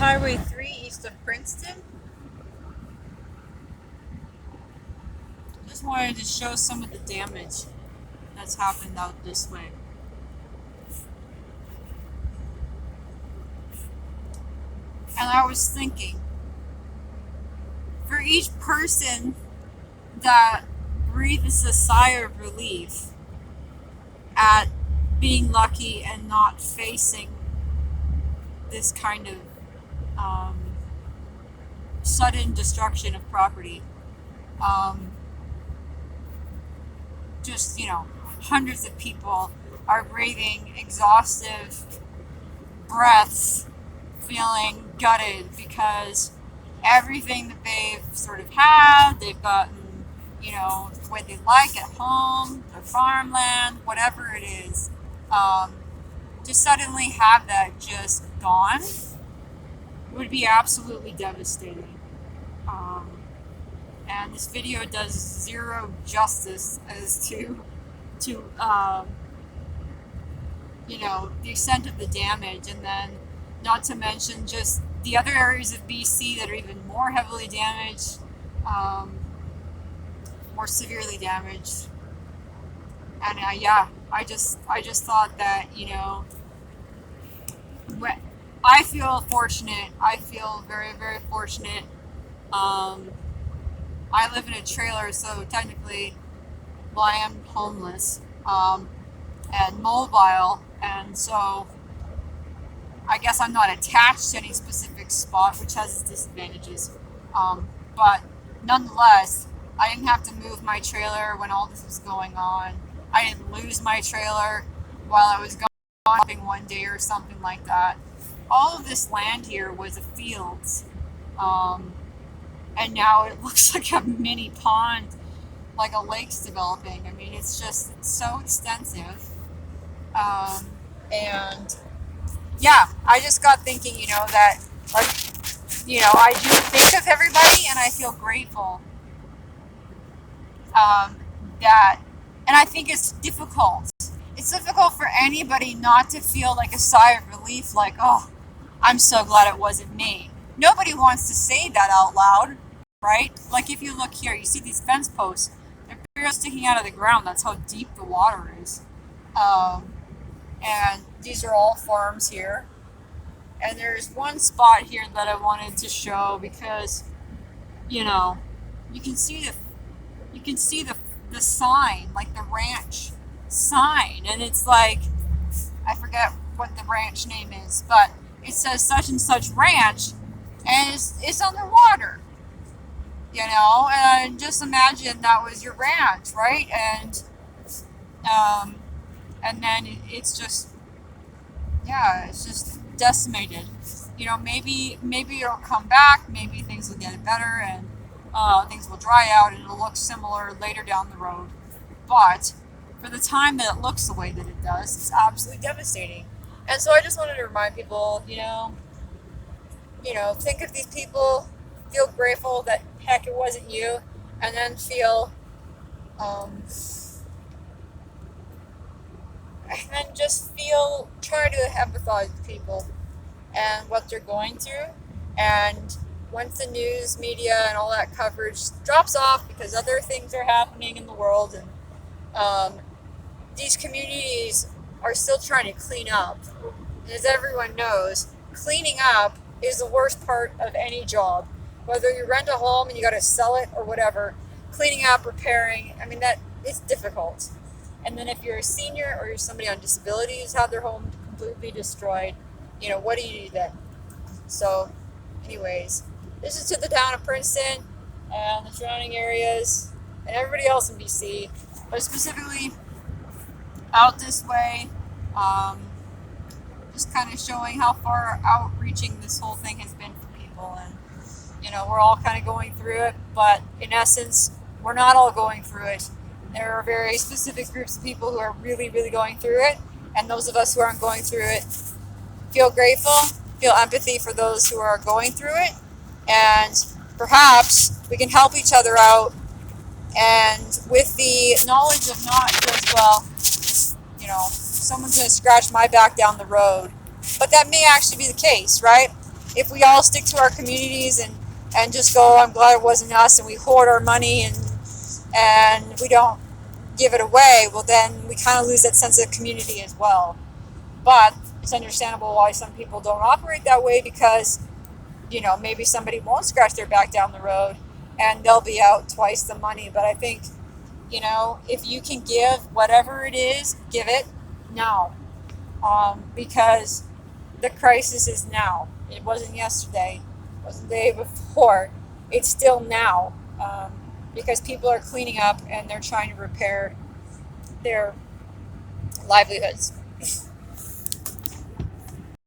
Highway 3 east of Princeton. Just wanted to show some of the damage that's happened out this way. And I was thinking, for each person that breathes a sigh of relief at being lucky and not facing this kind of sudden destruction of property, hundreds of people are breathing exhaustive breaths, feeling gutted because everything that they've sort of had, they've gotten, the way they like at home, their farmland, whatever it is, to suddenly have that just gone would be absolutely devastating. And this video does zero justice as to the extent of the damage, and then not to mention just the other areas of BC that are even more heavily damaged, more severely damaged. And I just thought that, I feel fortunate. I feel very, very fortunate. I live in a trailer, so technically, I am homeless and mobile, and so I guess I'm not attached to any specific spot, which has its disadvantages. But nonetheless, I didn't have to move my trailer when all this was going on. I didn't lose my trailer while I was going one day or something like that. All of this land here was a fields. And now it looks like a mini pond, like a lake's developing. I mean, it's just so extensive. And yeah, I just got thinking, that, I do think of everybody and I feel grateful and I think it's difficult. It's difficult for anybody not to feel like a sigh of relief, like, oh, I'm so glad it wasn't me. Nobody wants to say that out loud, right? Like if you look here, you see these fence posts, they're barely sticking out of the ground. That's how deep the water is. And these are all farms here. And there's one spot here that I wanted to show because, you can see the sign, like the ranch sign, and it's like, I forget what the ranch name is, but it says such and such ranch, and it's underwater, and just imagine that was your ranch, right? And then it's just decimated. Maybe it'll come back, maybe things will get better, and things will dry out and it'll look similar later down the road. But for the time that it looks the way that it does, it's absolutely devastating. And so I just wanted to remind people, think of these people, feel grateful that heck it wasn't you, and then try to empathize with people and what they're going through. And once the news media and all that coverage drops off because other things are happening in the world, and these communities are still trying to clean up. And as everyone knows, cleaning up is the worst part of any job. Whether you rent a home and you got to sell it or whatever, cleaning up, repairing, that it's difficult. And then if you're a senior or you're somebody on disability who's had their home completely destroyed, what do you do then? So anyways, this is to the town of Princeton and the surrounding areas and everybody else in BC, but specifically out this way, just kind of showing how far outreaching this whole thing has been for people. And, we're all kind of going through it, but in essence, we're not all going through it. There are very specific groups of people who are really, really going through it, and those of us who aren't going through it feel grateful, feel empathy for those who are going through it, and perhaps we can help each other out. And with the knowledge of not just, someone's going to scratch my back down the road, but that may actually be the case, right? if we all stick to our communities and just go, I'm glad it wasn't us, and we hoard our money and we don't give it away, well then we kind of lose that sense of community as well. But it's understandable why some people don't operate that way, because maybe somebody won't scratch their back down the road and they'll be out twice the money. But I think, if you can give whatever it is, give it now, because the crisis is now. It wasn't yesterday, it wasn't the day before, it's still now, because people are cleaning up and they're trying to repair their livelihoods.